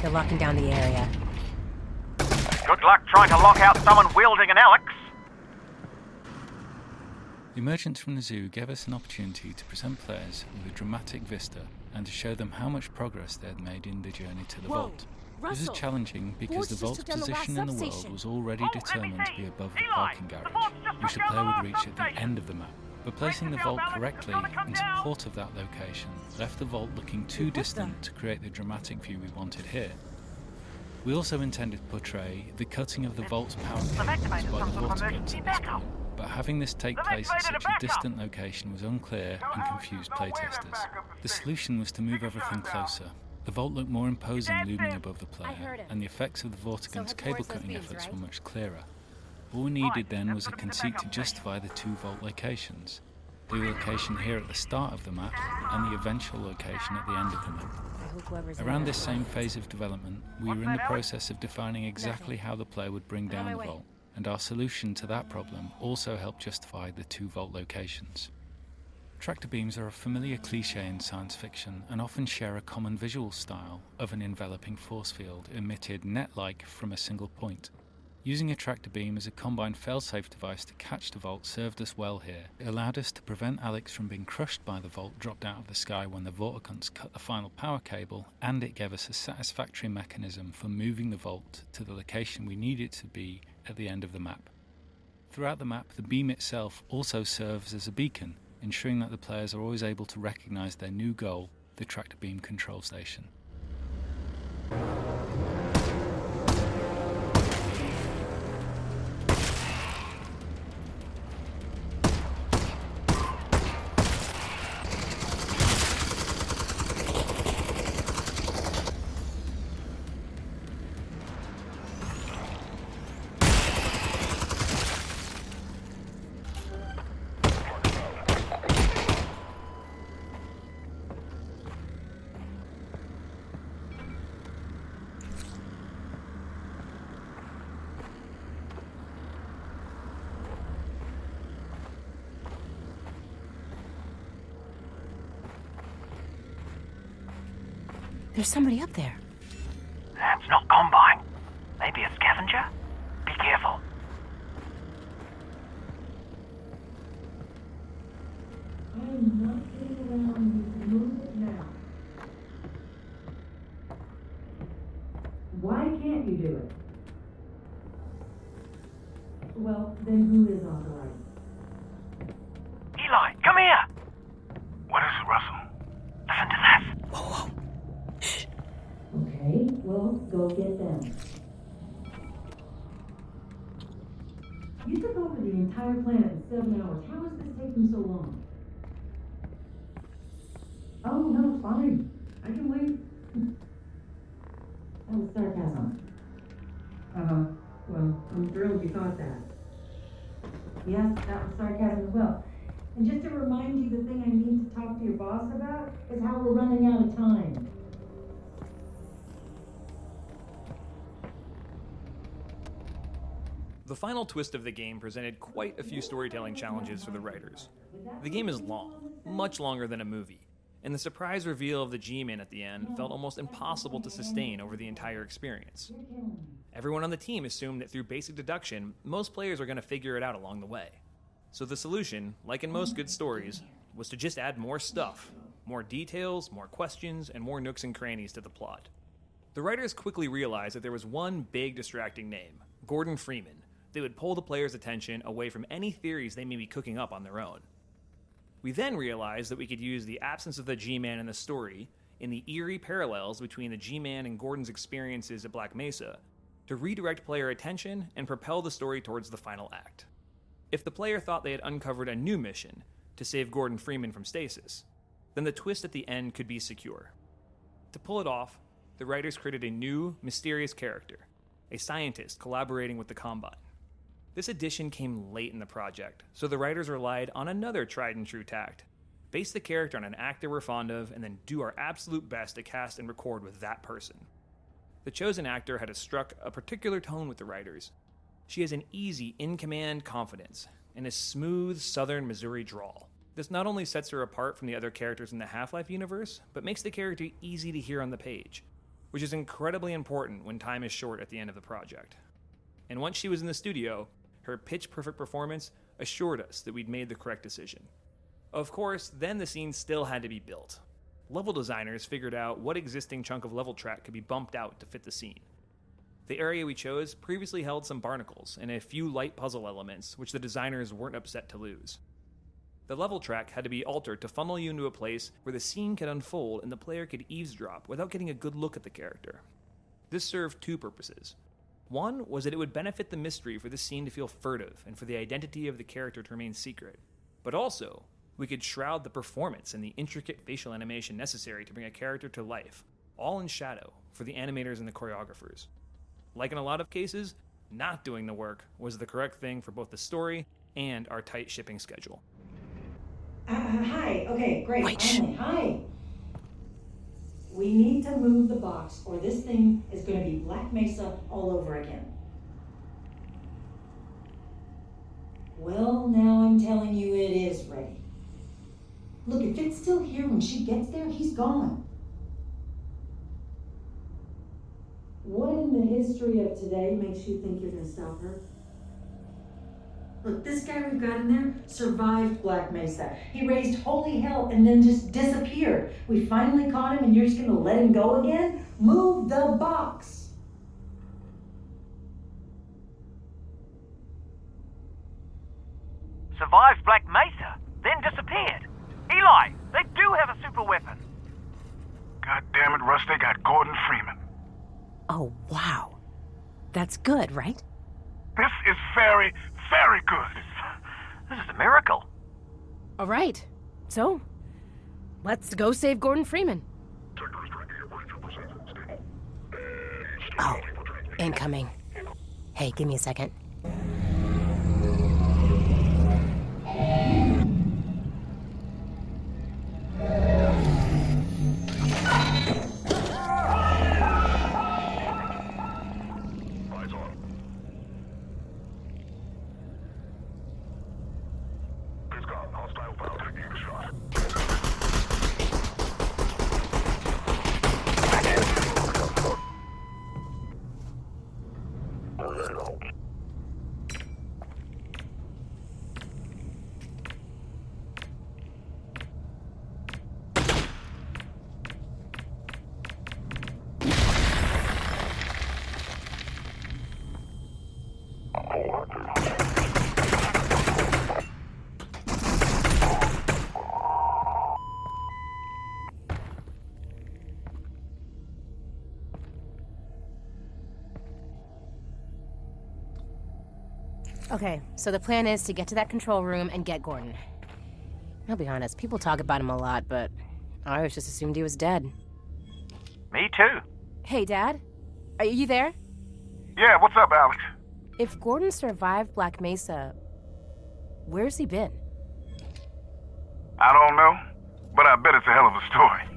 They're locking down the area. Good luck trying to lock out someone wielding an Alyx. The emergence from the zoo gave us an opportunity to present players with a dramatic vista and to show them how much progress they had made in the journey to the vault. This is challenging because the vault's position in the world was already determined to be above the parking garage, which the player would reach at the end of the map. But placing the vault correctly in support of that location left the vault looking too distant to create the dramatic view we wanted here. We also intended to portray the cutting of the vault's power cables by the water guns at this point, but having this take place at such a distant location was unclear and confused playtesters. The solution was to move everything closer. The vault looked more imposing looming above the player, and the effects of the Vortigund's cable-cutting efforts were much clearer. All we needed then was a conceit to justify the two vault locations. The location here at the start of the map, and the eventual location at the end of the map. Around this same phase of development, we were in the process of defining exactly how the player would bring down the vault, and our solution to that problem also helped justify the two vault locations. Tractor beams are a familiar cliché in science fiction and often share a common visual style of an enveloping force field emitted net-like from a single point. Using a tractor beam as a combined failsafe device to catch the vault served us well here. It allowed us to prevent Alyx from being crushed by the vault dropped out of the sky when the Vortigunts cut the final power cable, and it gave us a satisfactory mechanism for moving the vault to the location we need it to be at the end of the map. Throughout the map, the beam itself also serves as a beacon, ensuring that the players are always able to recognise their new goal, the tractor beam control station. There's somebody up there. That's not Combine. Maybe a scavenger? Be careful. I am not getting around you. Move it now. Why can't you do it? Well, then who is authorized? Eli, come here! What is it, Russell? Listen to this. Whoa. Okay, well, go get them. You took over the entire planet in 7 hours. How is this taking so long? Oh, no, fine. I can wait. That was sarcasm. Well, I'm thrilled you thought that. Yes, that was sarcasm as well. And just to remind you, the thing I need to talk to your boss about is how we're running out of time. The final twist of the game presented quite a few storytelling challenges for the writers. The game is long, much longer than a movie, and the surprise reveal of the G-Man at the end felt almost impossible to sustain over the entire experience. Everyone on the team assumed that through basic deduction, most players are going to figure it out along the way. So the solution, like in most good stories, was to just add more stuff, more details, more questions, and more nooks and crannies to the plot. The writers quickly realized that there was one big distracting name, Gordon Freeman, that would pull the players' attention away from any theories they may be cooking up on their own. We then realized that we could use the absence of the G-Man in the story, in the eerie parallels between the G-Man and Gordon's experiences at Black Mesa, to redirect player attention and propel the story towards the final act. If the player thought they had uncovered a new mission, to save Gordon Freeman from stasis, then the twist at the end could be secure. To pull it off, the writers created a new, mysterious character, a scientist collaborating with the Combine. This addition came late in the project, so the writers relied on another tried-and-true tact. Base the character on an actor we're fond of, and then do our absolute best to cast and record with that person. The chosen actor had struck a particular tone with the writers. She has an easy, in-command confidence, and a smooth southern Missouri drawl. This not only sets her apart from the other characters in the Half-Life universe, but makes the character easy to hear on the page. which is incredibly important when time is short at the end of the project. And once she was in the studio, her pitch-perfect performance assured us that we'd made the correct decision. Of course, then the scene still had to be built. Level designers figured out what existing chunk of level track could be bumped out to fit the scene. The area we chose previously held some barnacles and a few light puzzle elements, which the designers weren't upset to lose. The level track had to be altered to funnel you into a place where the scene could unfold and the player could eavesdrop without getting a good look at the character. This served two purposes. One was that it would benefit the mystery for the scene to feel furtive and for the identity of the character to remain secret. But also, we could shroud the performance and the intricate facial animation necessary to bring a character to life, all in shadow, for the animators and the choreographers. Like in a lot of cases, not doing the work was the correct thing for both the story and our tight shipping schedule. Hi. Okay, great. Wait, Finally, hi. We need to move the box or this thing is going to be Black Mesa all over again. Well, now I'm telling you it is ready. Look, if it's still here when she gets there, he's gone. What in the history of today makes you think you're going to stop her? Look, this guy we've got in there survived Black Mesa. He raised holy hell and then just disappeared. We finally caught him and you're just going to let him go again? Move the box. Survived Black Mesa, then disappeared. Eli, they do have a super weapon. God damn it, Russ, they got Gordon Freeman. Oh, wow. That's good, right? This is very, very good. This is a miracle. All right. So, let's go save Gordon Freeman. Oh, incoming. Hey, give me a second. Okay, so the plan is to get to that control room and get Gordon. I'll be honest, people talk about him a lot, but I always just assumed he was dead. Me too. Hey, Dad? Are you there? Yeah, what's up, Alyx? If Gordon survived Black Mesa, where's he been? I don't know, but I bet it's a hell of a story.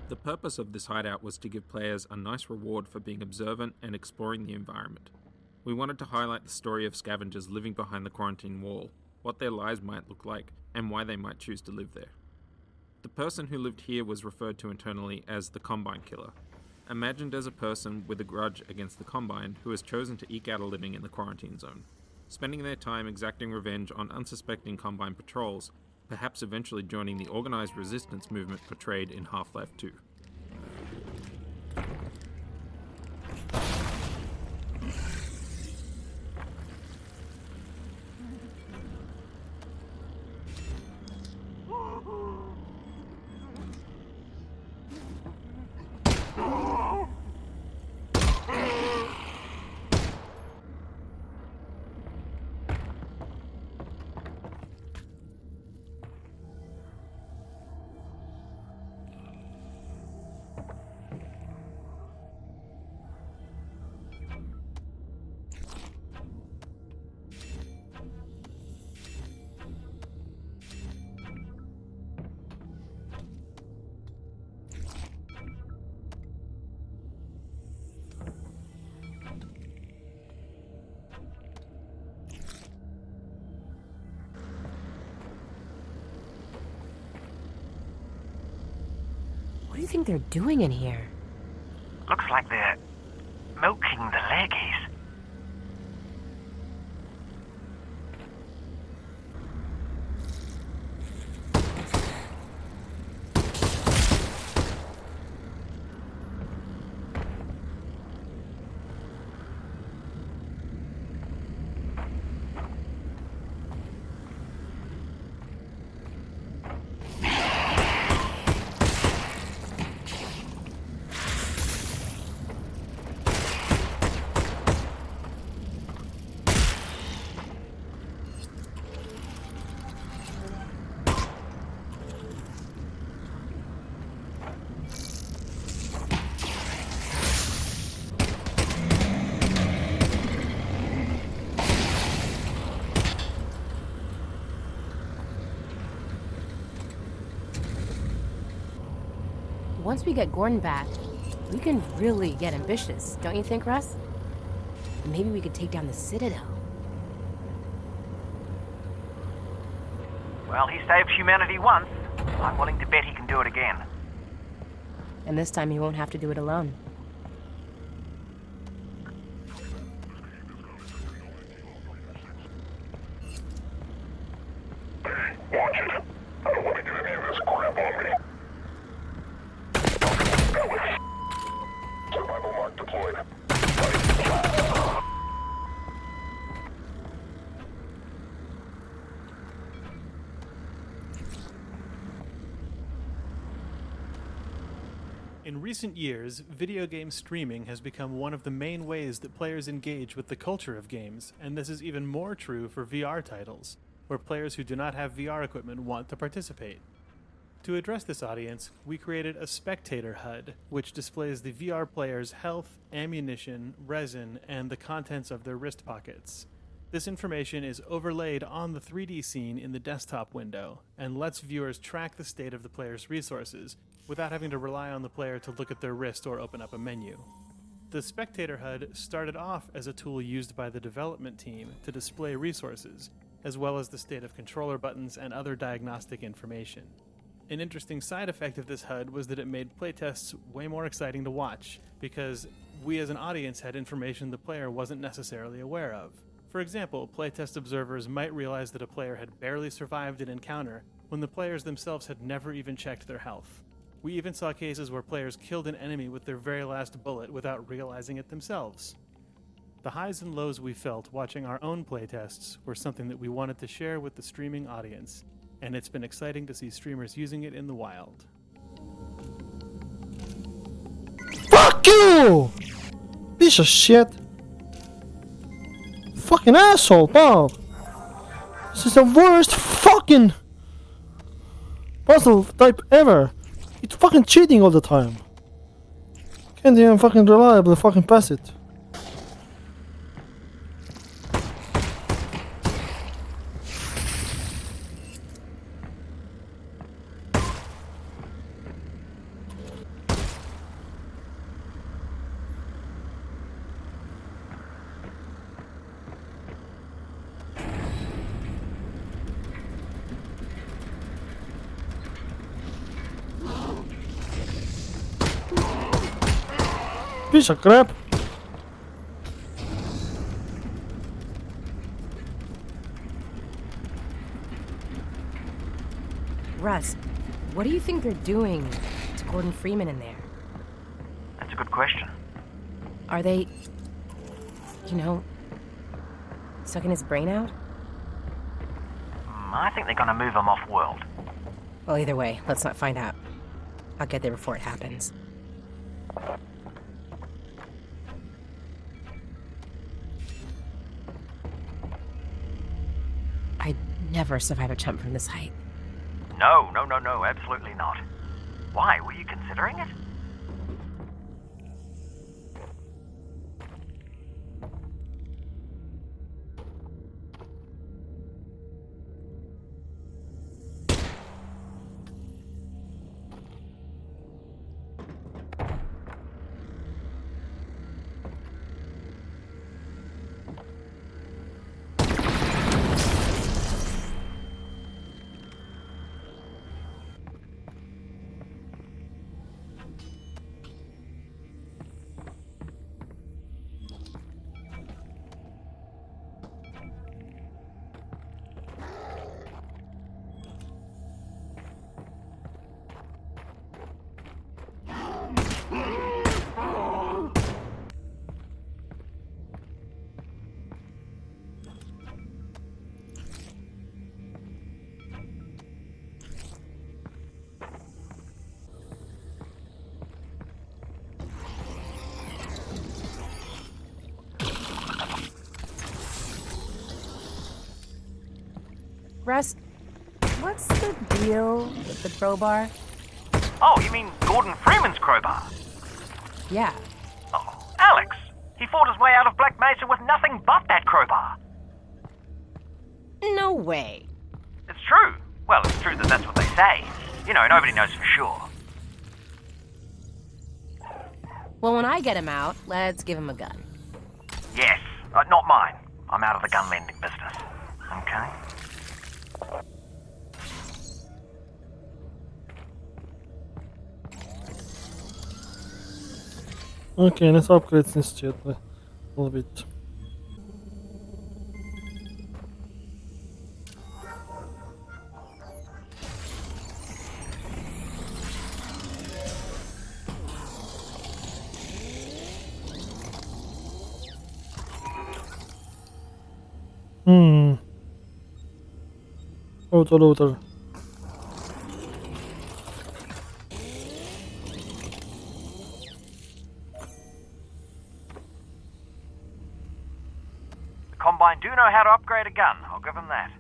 The purpose of this hideout was to give players a nice reward for being observant and exploring the environment. We wanted to highlight the story of scavengers living behind the quarantine wall, what their lives might look like, and why they might choose to live there. The person who lived here was referred to internally as the Combine Killer, imagined as a person with a grudge against the Combine who has chosen to eke out a living in the quarantine zone, spending their time exacting revenge on unsuspecting Combine patrols, perhaps eventually joining the organized resistance movement portrayed in Half-Life 2. think they're doing in here? Looks like they're milking the leggies. Once we get Gordon back, we can really get ambitious, don't you think, Russ? Maybe we could take down the Citadel. Well, he saved humanity once. I'm willing to bet he can do it again. And this time he won't have to do it alone. Watch it. I don't want to get any of this crap on me. Survival mark deployed. In recent years, video game streaming has become one of the main ways that players engage with the culture of games, and this is even more true for VR titles, where players who do not have VR equipment want to participate. To address this audience, we created a spectator HUD, which displays the VR player's health, ammunition, resin, and the contents of their wrist pockets. This information is overlaid on the 3D scene in the desktop window, and lets viewers track the state of the player's resources, without having to rely on the player to look at their wrist or open up a menu. The Spectator HUD started off as a tool used by the development team to display resources, as well as the state of controller buttons and other diagnostic information. An interesting side effect of this HUD was that it made playtests way more exciting to watch, because we as an audience had information the player wasn't necessarily aware of. For example, playtest observers might realize that a player had barely survived an encounter when the players themselves had never even checked their health. We even saw cases where players killed an enemy with their very last bullet without realizing it themselves. The highs and lows we felt watching our own playtests were something that we wanted to share with the streaming audience, and it's been exciting to see streamers using it in the wild. Fuck you! Piece of shit! Fucking asshole, Paul! This is the worst fucking puzzle type ever! It's fucking cheating all the time! Can't even fucking reliably fucking pass it. Piece of crap. Russ, what do you think they're doing to Gordon Freeman in there? That's a good question. Are they, sucking his brain out? I think they're gonna move him off-world. Well, either way, let's not find out. I'll get there before it happens. I'd never survive a jump from this height. No, absolutely not. Why, were you considering it? Russ, what's the deal with the crowbar? Oh, you mean Gordon Freeman's crowbar? Yeah. Oh, Alyx! He fought his way out of Black Mesa with nothing but that crowbar. No way. It's true. Well, it's true that that's what they say. You know, nobody knows for sure. Well, when I get him out, let's give him a gun. Yes, not mine. I'm out of the gun lending business. Okay? Okay, let's upgrade this shit a little bit. Autoloader. The Combine do know how to upgrade a gun. I'll give them that.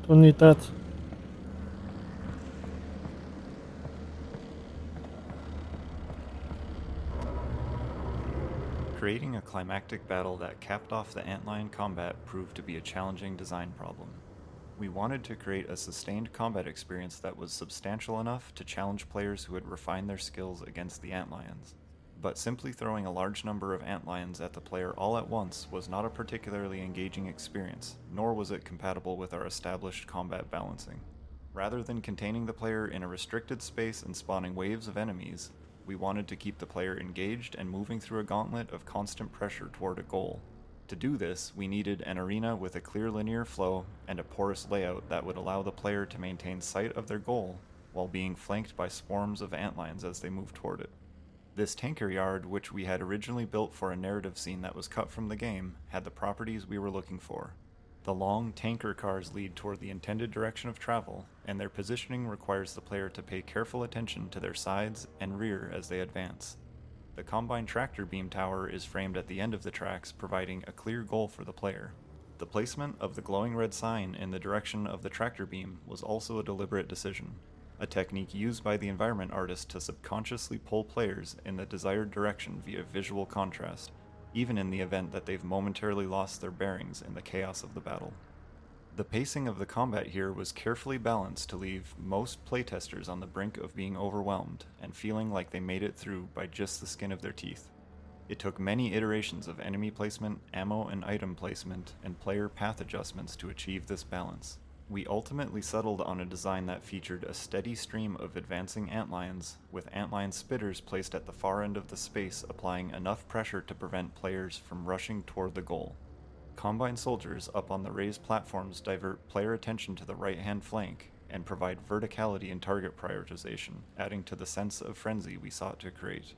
Don't need that. Creating a climactic battle that capped off the antlion combat proved to be a challenging design problem. We wanted to create a sustained combat experience that was substantial enough to challenge players who had refined their skills against the antlions. But simply throwing a large number of antlions at the player all at once was not a particularly engaging experience, nor was it compatible with our established combat balancing. Rather than containing the player in a restricted space and spawning waves of enemies, we wanted to keep the player engaged and moving through a gauntlet of constant pressure toward a goal. To do this, we needed an arena with a clear linear flow and a porous layout that would allow the player to maintain sight of their goal while being flanked by swarms of antlions as they move toward it. This tanker yard, which we had originally built for a narrative scene that was cut from the game, had the properties we were looking for. The long tanker cars lead toward the intended direction of travel, and their positioning requires the player to pay careful attention to their sides and rear as they advance. The Combine tractor beam tower is framed at the end of the tracks, providing a clear goal for the player. The placement of the glowing red sign in the direction of the tractor beam was also a deliberate decision, a technique used by the environment artist to subconsciously pull players in the desired direction via visual contrast, even in the event that they've momentarily lost their bearings in the chaos of the battle. The pacing of the combat here was carefully balanced to leave most playtesters on the brink of being overwhelmed and feeling like they made it through by just the skin of their teeth. It took many iterations of enemy placement, ammo and item placement, and player path adjustments to achieve this balance. We ultimately settled on a design that featured a steady stream of advancing antlions, with antlion spitters placed at the far end of the space applying enough pressure to prevent players from rushing toward the goal. Combine soldiers up on the raised platforms divert player attention to the right-hand flank and provide verticality in target prioritization, adding to the sense of frenzy we sought to create.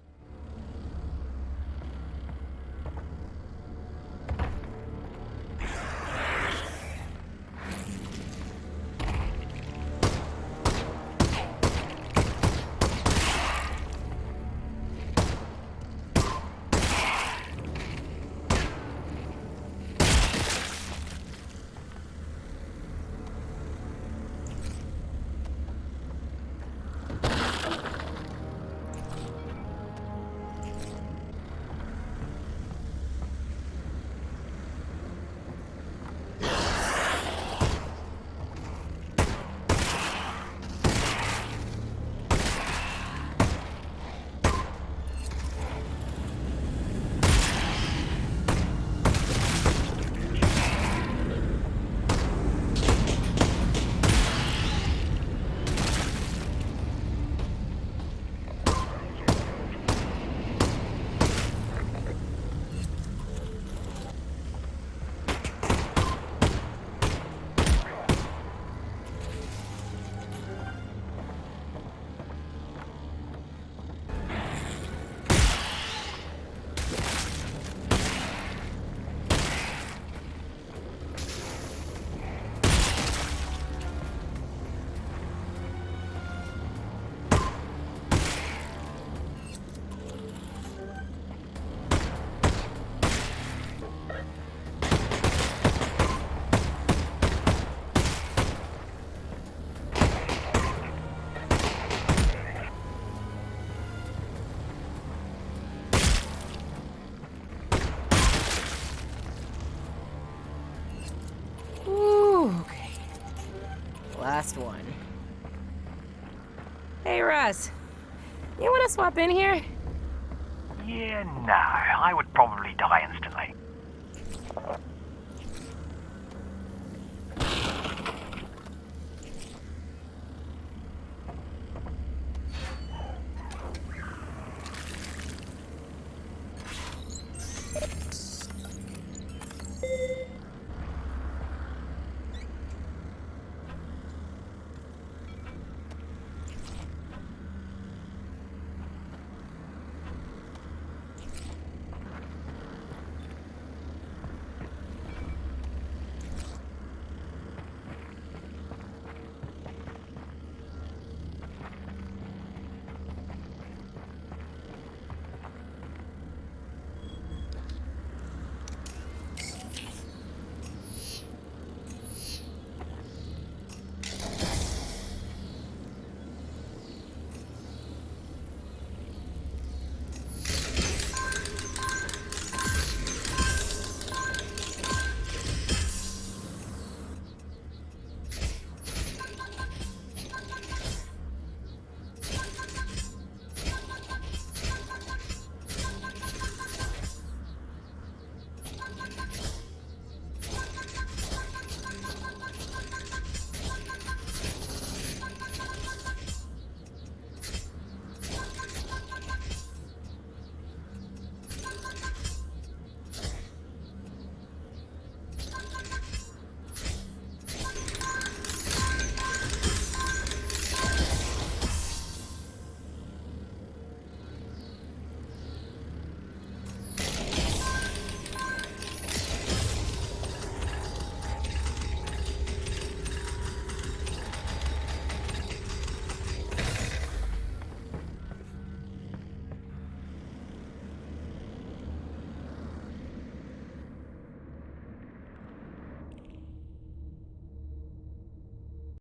last one. Hey, Russ. You want to swap in here? Yeah, no. I would probably die instantly.